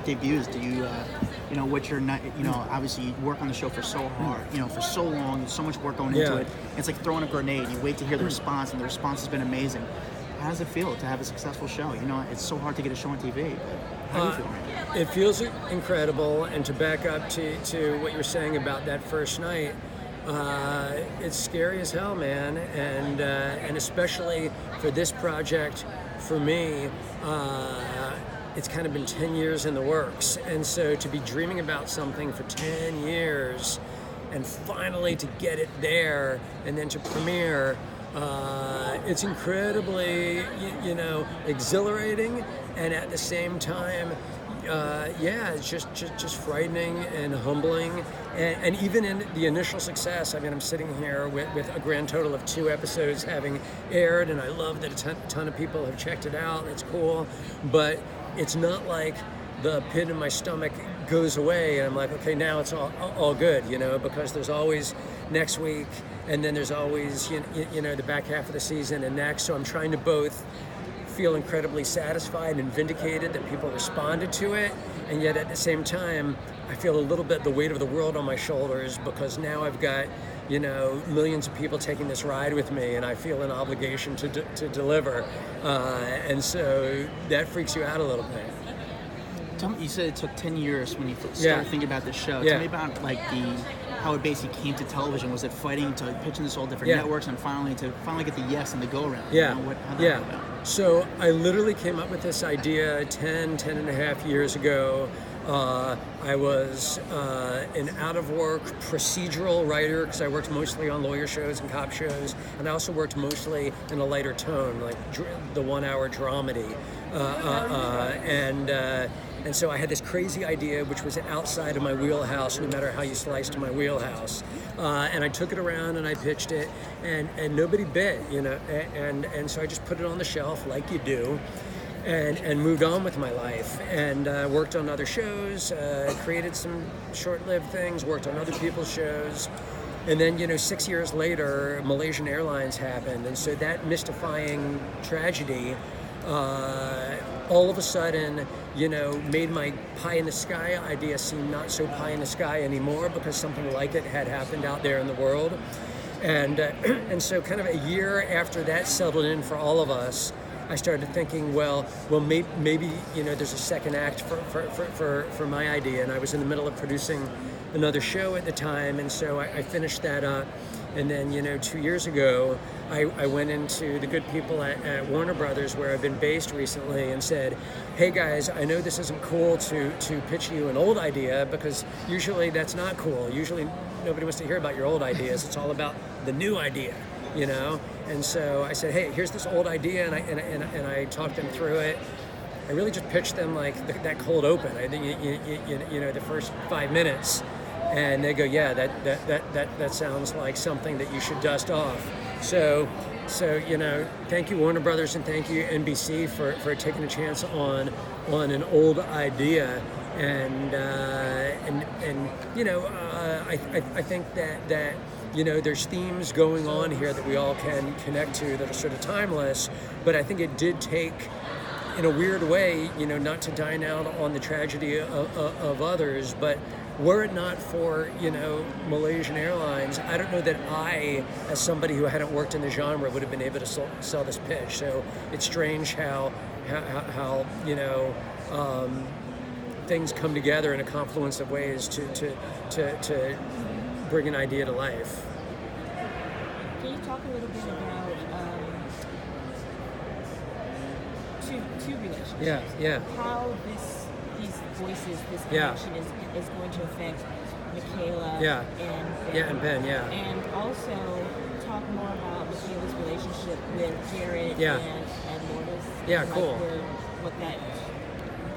debuts, do you, what's your night? Obviously you work on the show for so hard, for so long, so much work going into it. It's like throwing a grenade. You wait to hear the response, and the response has been amazing. How does it feel to have a successful show? It's so hard to get a show on TV. But how do you feel right now? It feels incredible, and to back up to what you were saying about that first night, it's scary as hell, man, and especially for this project, for me, it's kind of been 10 years in the works, and so to be dreaming about something for 10 years, and finally to get it there, and then to premiere, it's incredibly, exhilarating, and at the same time, it's just frightening and humbling, and even in the initial success, I mean, I'm sitting here with a grand total of 2 episodes having aired, and I love that a ton of people have checked it out. It's cool, but it's not like the pit in my stomach goes away and I'm like, okay, now it's all good, because there's always next week, and then there's always the back half of the season and next. So I'm trying to both feel incredibly satisfied and vindicated that people responded to it, and yet at the same time I feel a little bit the weight of the world on my shoulders, because now I've got millions of people taking this ride with me, and I feel an obligation to deliver, and so that freaks you out a little bit. Tell me, you said it took 10 years when you started thinking about this show. Tell me about how it basically came to television. Was it fighting to pitch in this all different networks and finally get the yes and the go around? How did that go about? So I literally came up with this idea 10 and a half years ago. I was an out-of-work procedural writer, because I worked mostly on lawyer shows and cop shows, and I also worked mostly in a lighter tone, like the 1-hour dramedy. And so I had this crazy idea, which was outside of my wheelhouse, no matter how you sliced my wheelhouse. And I took it around and I pitched it, and nobody bit, and so I just put it on the shelf like you do. And moved on with my life, and worked on other shows, created some short-lived things, worked on other people's shows. And then, 6 years later, Malaysian Airlines happened, and so that mystifying tragedy all of a sudden, made my pie-in-the-sky idea seem not so pie-in-the-sky anymore, because something like it had happened out there in the world. And so kind of a year after that settled in for all of us, I started thinking, well, maybe there's a second act for my idea, and I was in the middle of producing another show at the time, and so I finished that up, and then 2 years ago, I went into the good people at Warner Brothers, where I've been based recently, and said, hey guys, I know this isn't cool to pitch you an old idea, because usually that's not cool. Usually nobody wants to hear about your old ideas. It's all about the new idea. And so I said, hey, here's this old idea, and I talked them through it. I really just pitched them like that cold open. I think the first 5 minutes, and they go, yeah, that sounds like something that you should dust off. So thank you Warner Brothers, and thank you NBC for taking a chance on an old idea, and I think that there's themes going on here that we all can connect to that are sort of timeless, but I think it did take, in a weird way, not to dine out on the tragedy of others, but were it not for, Malaysian Airlines, I don't know that I, as somebody who hadn't worked in the genre, would have been able to sell this pitch. So it's strange how things come together in a confluence of ways to bring an idea to life. Can you talk a little bit about two relationships? Yeah. How these voices, this connection is going to affect Michaela and Ben. And also talk more about Michaela's relationship with Jared and Lourdes. Yeah, cool. What that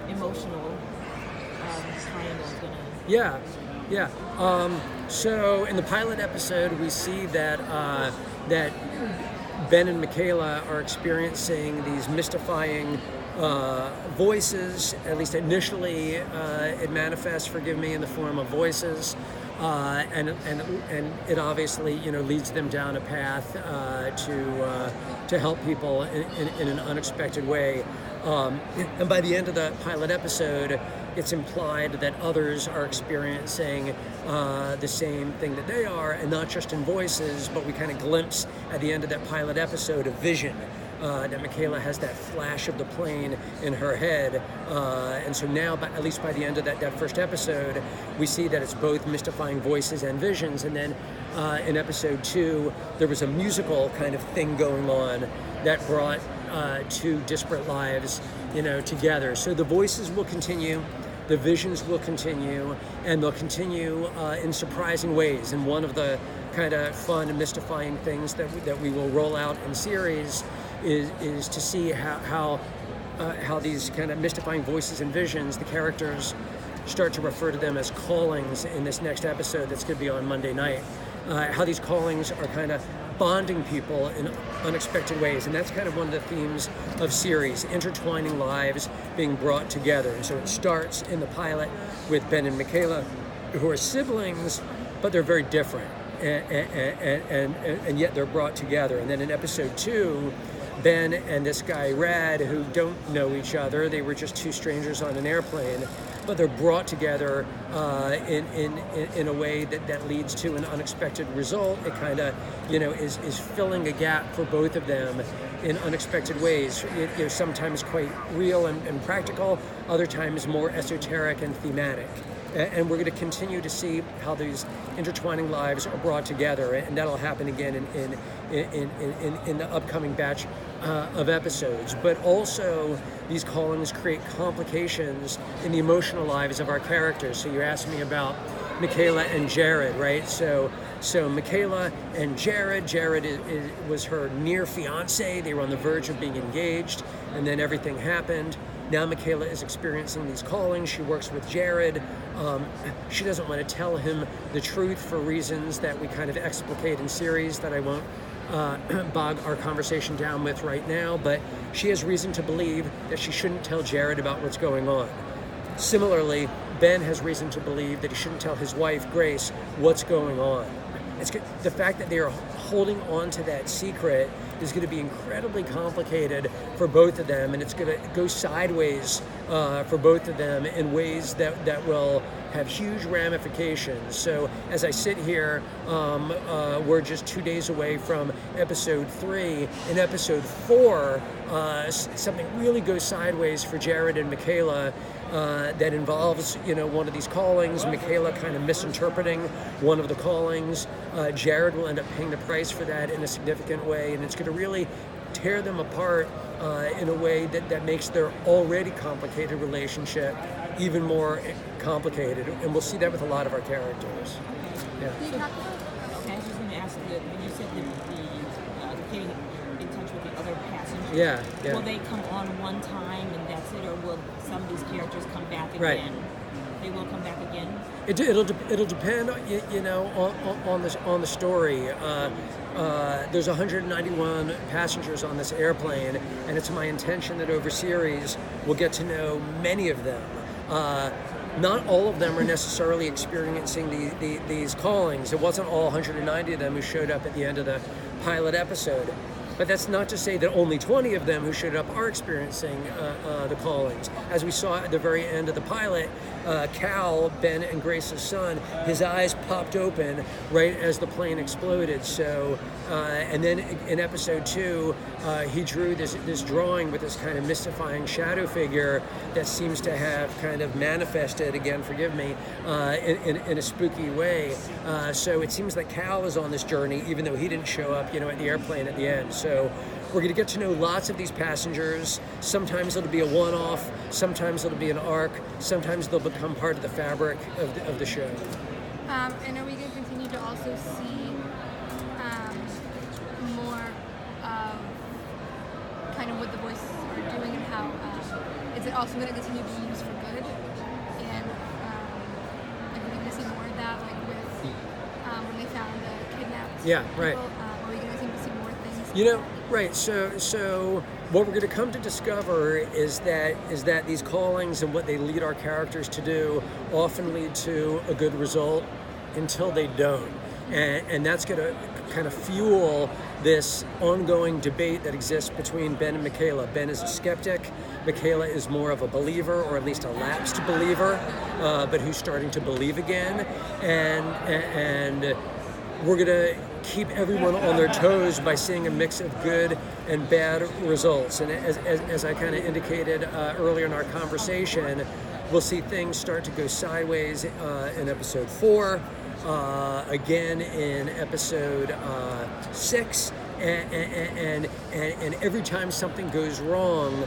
emotional triangle is going to... So in the pilot episode, we see that Ben and Michaela are experiencing these mystifying voices. At least initially, it manifests, forgive me, in the form of voices, and it obviously leads them down a path to help people in an unexpected way. And by the end of the pilot episode, it's implied that others are experiencing the same thing that they are, and not just in voices, but we kind of glimpse at the end of that pilot episode of vision. That Michaela has that flash of the plane in her head. And so now, at least by the end of that first episode, we see that it's both mystifying voices and visions. And then in episode 2, there was a musical kind of thing going on that brought two disparate lives, together. So the voices will continue, the visions will continue, and they'll continue in surprising ways. And one of the kind of fun and mystifying things that we will roll out in series is to see how these kind of mystifying voices and visions, the characters start to refer to them as callings in this next episode that's going to be on Monday night. How these callings are kind of bonding people in unexpected ways, and that's kind of one of the themes of series, intertwining lives being brought together. And so it starts in the pilot with Ben and Michaela, who are siblings, but they're very different, and yet they're brought together. And then in episode 2, Ben and this guy Rad, who don't know each other, they were just two strangers on an airplane, but they're brought together in a way that leads to an unexpected result. It kind of, is filling a gap for both of them in unexpected ways. Sometimes quite real and practical, other times more esoteric and thematic. And we're going to continue to see how these intertwining lives are brought together, and that'll happen again in the upcoming batch of episodes. But also, these callings create complications in the emotional lives of our characters. So you asked me about Michaela and Jared, right? So Michaela and Jared was her near fiance. They were on the verge of being engaged, and then everything happened. Now Michaela is experiencing these callings. She works with Jared. She doesn't want to tell him the truth for reasons that we kind of explicate in series that I won't bog our conversation down with right now, but she has reason to believe that she shouldn't tell Jared about what's going on. Similarly, Ben has reason to believe that he shouldn't tell his wife, Grace, what's going on. The fact that they are holding on to that secret is going to be incredibly complicated for both of them, and it's going to go sideways for both of them in ways that will have huge ramifications. So as I sit here, we're just 2 days away from episode 3. In episode 4, something really goes sideways for Jared and Michaela that involves, one of these callings, Michaela kind of misinterpreting one of the callings. Jared will end up paying the price for that in a significant way, and it's going to really tear them apart in a way that makes their already complicated relationship even more complicated, and we'll see that with a lot of our characters. Yeah. Okay, I was just going to ask, when you said the getting in touch with the other passengers, yeah. Will they come on one time and that's it, or will some of these characters come back again? Right. They will come back again? It'll depend, on the story. There's 191 passengers on this airplane, and it's my intention that over series we'll get to know many of them. Not all of them are necessarily experiencing these callings. It wasn't all 190 of them who showed up at the end of the pilot episode. But that's not to say that only 20 of them who showed up are experiencing the callings. As we saw at the very end of the pilot, Cal, Ben and Grace's son, his eyes popped open right as the plane exploded. So, and then in episode 2, he drew this drawing with this kind of mystifying shadow figure that seems to have kind of manifested, again, forgive me, in a spooky way. So it seems that Cal is on this journey, even though he didn't show up, at the airplane at the end. So we're going to get to know lots of these passengers. Sometimes it'll be a one-off, sometimes it'll be an arc, sometimes they'll become part of the fabric of the show. And are we going to continue to also see more of kind of what the voices are doing, and how is it also going to continue being used for good? And are we going to see more of that, like with when they found the kidnapped people? Are we going to continue to see more things? Right. So what we're going to come to discover is that these callings and what they lead our characters to do often lead to a good result until they don't, and that's going to kind of fuel this ongoing debate that exists between Ben and Michaela. Ben is a skeptic. Michaela is more of a believer, or at least a lapsed believer, but who's starting to believe again. And we're going to keep everyone on their toes by seeing a mix of good and bad results. And as I kind of indicated earlier in our conversation, we'll see things start to go sideways in episode 4, again in episode 6, and every time something goes wrong,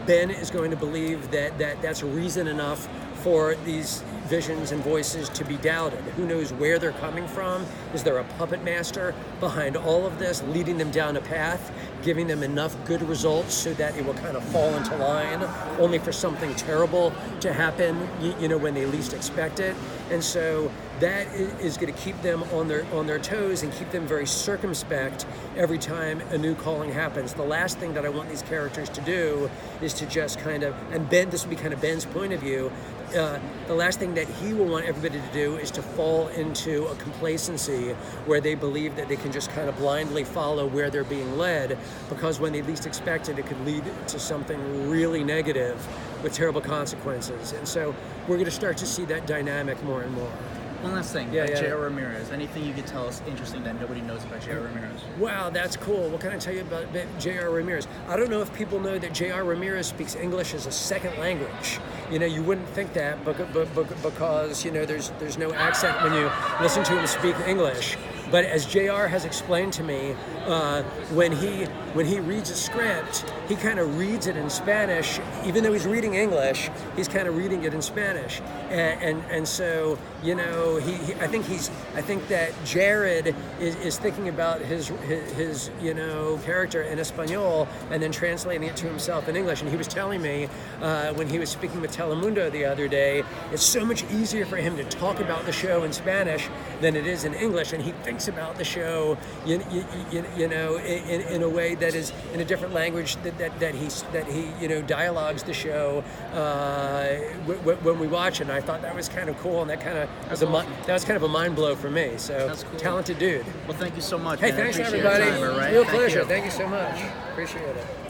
Ben is going to believe that's reason enough for these visions and voices to be doubted. Who knows where they're coming from? Is there a puppet master behind all of this, leading them down a path, giving them enough good results so that it will kind of fall into line, only for something terrible to happen, when they least expect it? And so that is going to keep them on their toes and keep them very circumspect every time a new calling happens. The last thing that I want these characters to do is to just kind of, and Ben, this will be kind of Ben's point of view, the last thing that he will want everybody to do is to fall into a complacency where they believe that they can just kind of blindly follow where they're being led, because when they least expect it, it could lead to something really negative with terrible consequences. And so we're going to start to see that dynamic more and more. One last thing, J.R. Ramirez. Anything you could tell us interesting that nobody knows about J.R. Ramirez? Wow, that's cool. What can I tell you about J.R. Ramirez? I don't know if people know that J.R. Ramirez speaks English as a second language. You wouldn't think that, because there's no accent when you listen to him speak English. But as JR has explained to me, when he reads a script, he kind of reads it in Spanish. Even though he's reading English, he's kind of reading it in Spanish. And so, I think that Jared is thinking about his character in Espanol and then translating it to himself in English. And he was telling me when he was speaking with Telemundo the other day, it's so much easier for him to talk about the show in Spanish than it is in English. And he thinks about the show, in a way that is in a different language that he dialogues the show when we watch it. And I thought that was kind of cool, and that was kind of a mind blow for me. So that's cool. Talented dude. Well, thank you so much. Hey, man. thanks I appreciate everybody. your time, all right? Real Thank pleasure. you. Thank you so much. Appreciate it.